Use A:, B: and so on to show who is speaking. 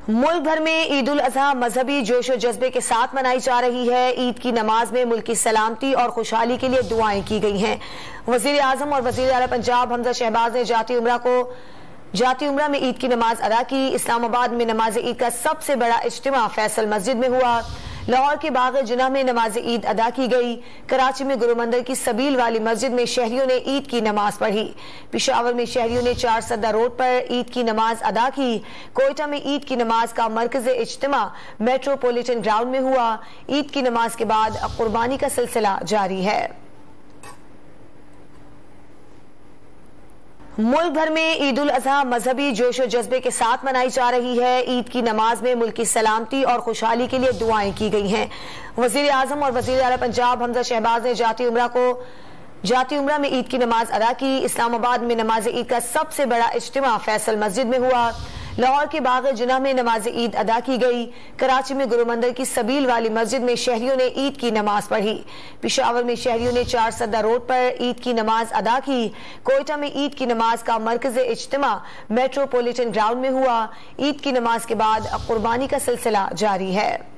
A: मुल्क भर में ईद उल अजहा मजहबी जोश और जज्बे के साथ मनाई जा रही है। ईद की नमाज में मुल्क की सलामती और खुशहाली के लिए दुआएं की गई हैं। वजीर आजम और वजीर आला पंजाब हमजा शहबाज ने जाती उम्रा में ईद की नमाज अदा की। इस्लामाबाद में नमाज ईद का सबसे बड़ा इज्तिमा फैसल मस्जिद में हुआ। लाहौर के बाग जिन्ना में नमाज ईद अदा की गई। कराची में गुरु मंदिर की सबील वाली मस्जिद में शहरियों ने ईद की नमाज पढ़ी। पिशावर में शहरियों ने 4 सद्दा रोड पर ईद की नमाज अदा की। कोयटा में ईद की नमाज का मरकज़ इज्तिमा मेट्रोपॉलिटन ग्राउंड में हुआ। ईद की नमाज के बाद कुर्बानी का सिलसिला जारी है। मुल्क भर में ईद उल अजहा मजहबी जोश और जज्बे के साथ मनाई जा रही है। ईद की नमाज में मुल्क की सलामती और खुशहाली के लिए दुआएं की गई हैं। वजीर आजम और वजीर आला पंजाब हमजा शहबाज ने जाती उम्रा में ईद की नमाज अदा की। इस्लामाबाद में नमाज ईद का सबसे बड़ा इज्तिमा फैसल मस्जिद में हुआ। लाहौर के बाग जिन्ना में नमाज ईद अदा की गई। कराची में गुरु मंदिर की सबील वाली मस्जिद में शहरियों ने ईद की नमाज पढ़ी। पिशावर में शहरियों ने 4 सद्दा रोड पर ईद की नमाज अदा की। कोयटा में ईद की नमाज का मरकज़ इज्तिमा मेट्रोपॉलिटन ग्राउंड में हुआ। ईद की नमाज के बाद कुर्बानी का सिलसिला जारी है।